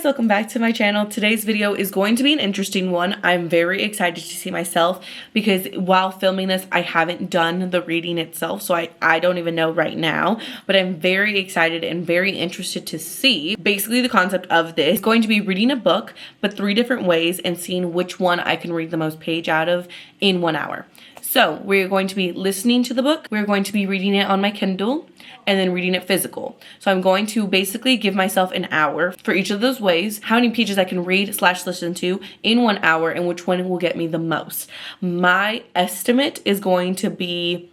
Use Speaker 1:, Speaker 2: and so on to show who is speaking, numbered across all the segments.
Speaker 1: welcome back to my channel. Today's video is going to be an interesting one. I'm very excited to see myself because while filming this, I haven't done the reading itself, so I don't even know right now, but I'm very excited and very interested to see. Basically, the concept of this is going to be reading a book, but 3 different ways and seeing which one I can read the most page out of in 1 hour. So we're going to be listening to the book, we're going to be reading it on my Kindle, and then reading it physical. So I'm going to basically give myself an hour for each of those ways, how many pages I can read / listen to in 1 hour, and which one will get me the most. My estimate is going to be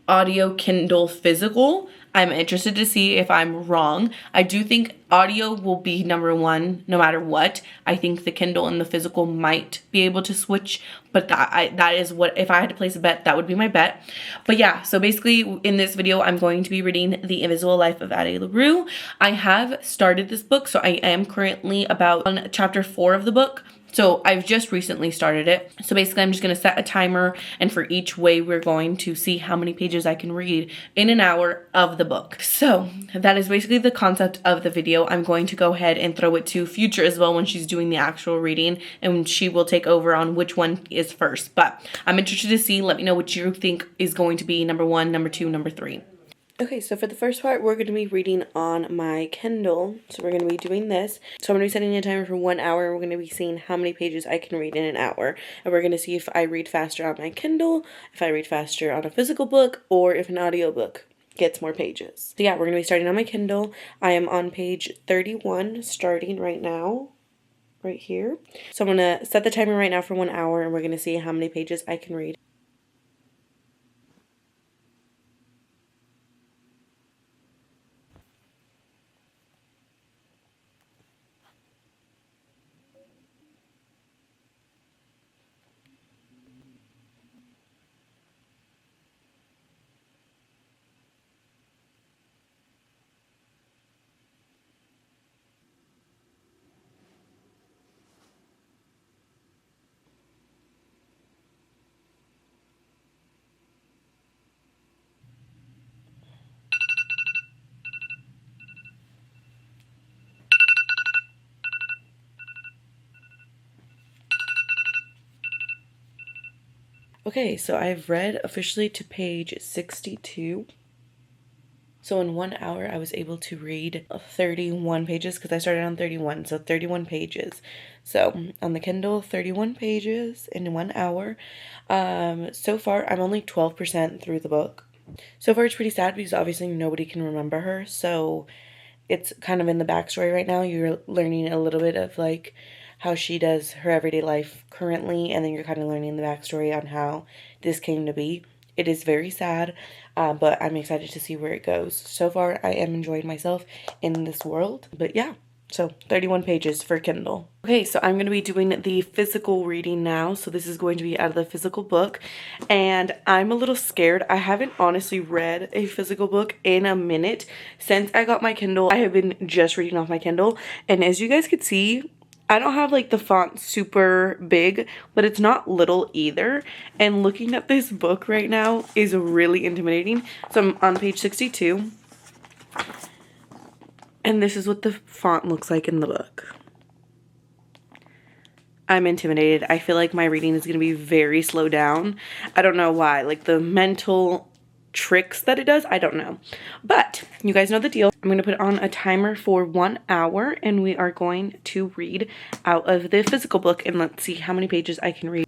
Speaker 1: audio, Kindle, physical. I'm interested to see if I'm wrong. I do think audio will be number 1 no matter what. I think the Kindle and the physical might be able to switch, but that is what, if I had to place a bet, that would be my bet. But yeah, so basically in this video, I'm going to be reading The Invisible Life of Addie LaRue. I have started this book, so I am currently about on chapter 4 of the book. So I've just recently started it. So basically I'm just going to set a timer, and for each way we're going to see how many pages I can read in an hour of the book. So that is basically the concept of the video. I'm going to go ahead and throw it to Future as well when she's doing the actual reading, and she will take over on which one is first. But I'm interested to see. Let me know what you think is going to be number 1, number 2, number 3. Okay, so for the first part, we're going to be reading on my Kindle. So we're going to be doing this. So I'm going to be setting a timer for 1 hour, and we're going to be seeing how many pages I can read in an hour. And we're going to see if I read faster on my Kindle, if I read faster on a physical book, or if an audiobook gets more pages. So yeah, we're going to be starting on my Kindle. I am on page 31, starting right now, right here. So I'm going to set the timer right now for 1 hour, and we're going to see how many pages I can read. Okay, so I've read officially to page 62. So in 1 hour, I was able to read 31 pages because I started on 31, so 31 pages. So on the Kindle, 31 pages in 1 hour. So far, I'm only 12% through the book. So far, it's pretty sad because obviously nobody can remember her, so it's kind of in the backstory right now. You're learning a little bit of like how she does her everyday life currently, and then you're kind of learning the backstory on how this came to be. It is very sad, but I'm excited to see where it goes. So far, I am enjoying myself in this world, but yeah. So 31 pages for Kindle. Okay, so I'm going to be doing the physical reading now. So this is going to be out of the physical book. And I'm a little scared. I haven't honestly read a physical book in a minute. Since I got my Kindle, I have been just reading off my Kindle. And as you guys could see, I don't have like the font super big, but it's not little either. And looking at this book right now is really intimidating. So I'm on page 62. And this is what the font looks like in the book. I'm intimidated. I feel like my reading is going to be very slowed down. I don't know why. Like the mental tricks that it does, I don't know. But you guys know the deal. I'm going to put on a timer for 1 hour, and we are going to read out of the physical book, and let's see how many pages I can read.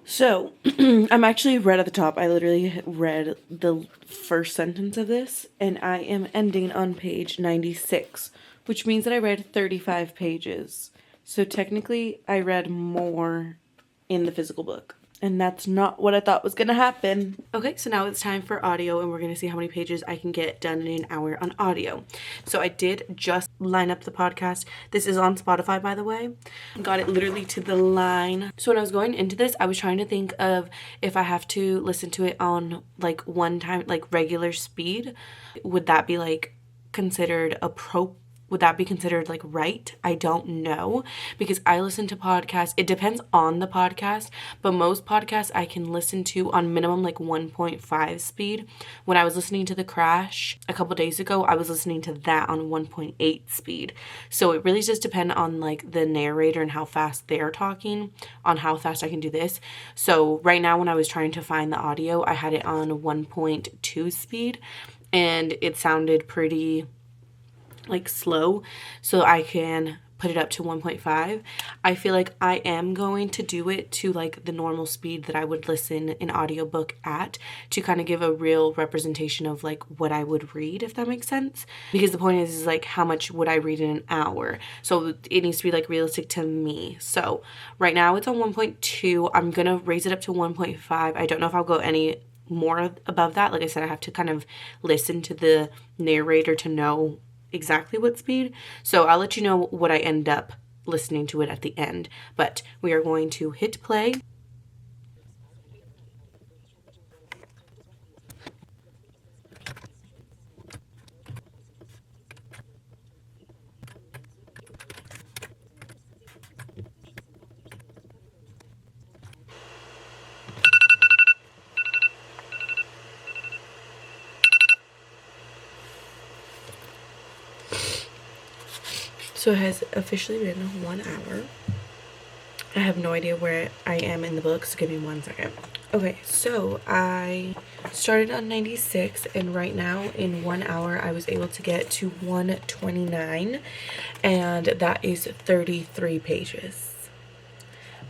Speaker 1: So, I'm actually right at the top. I literally read the first sentence of this, and I am ending on page 96. which means that I read 35 pages. So technically, I read more in the physical book. And that's not what I thought was gonna happen. Okay, so now it's time for audio, and we're gonna see how many pages I can get done in an hour on audio. So I did just line up the podcast. This is on Spotify, by the way. Got it literally to the line. So when I was going into this, I was trying to think of if I have to listen to it on like one time, like regular speed, would that be like considered would that be considered like right? I don't know, because I listen to podcasts. It depends on the podcast, but most podcasts I can listen to on minimum like 1.5 speed. When I was listening to The Crash a couple days ago, I was listening to that on 1.8 speed. So it really just depends on like the narrator and how fast they're talking on how fast I can do this. So right now when I was trying to find the audio, I had it on 1.2 speed and it sounded pretty like slow, so I can put it up to 1.5. I feel like I am going to do it to like the normal speed that I would listen an audiobook at, to kind of give a real representation of like what I would read, if that makes sense. Because the point is like how much would I read in an hour? So it needs to be like realistic to me. So right now it's on 1.2. I'm gonna raise it up to 1.5. I don't know if I'll go any more above that. Like I said, I have to kind of listen to the narrator to know exactly what speed. So I'll let you know what I end up listening to it at the end. But we are going to hit play. So it has officially been 1 hour. I have no idea where I am in the book, so give me 1 second. Okay, so I started on 96, and right now in 1 hour I was able to get to 129, and that is 33 pages,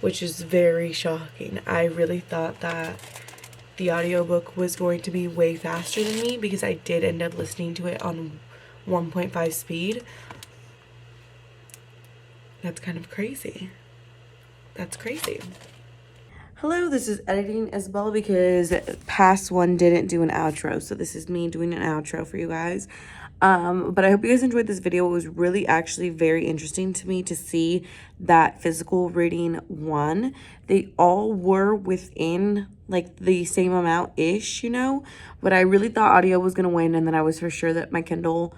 Speaker 1: which is very shocking. I really thought that the audiobook was going to be way faster than me, because I did end up listening to it on 1.5 speed. That's kind of crazy. That's crazy. Hello, this is editing Isabel, because past one didn't do an outro. So this is me doing an outro for you guys. But I hope you guys enjoyed this video. It was really actually very interesting to me to see that physical reading won. They all were within like the same amount-ish, you know? But I really thought audio was going to win, and then I was for sure that my Kindle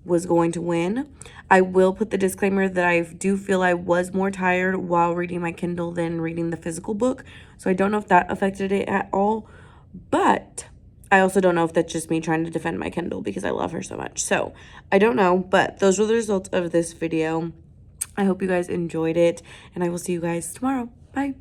Speaker 1: was going to win. I will put the disclaimer that I do feel I was more tired while reading my Kindle than reading the physical book. So I don't know if that affected it at all. But I also don't know if that's just me trying to defend my Kindle because I love her so much. So I don't know, but those were the results of this video. I hope you guys enjoyed it, and I will see you guys tomorrow. Bye.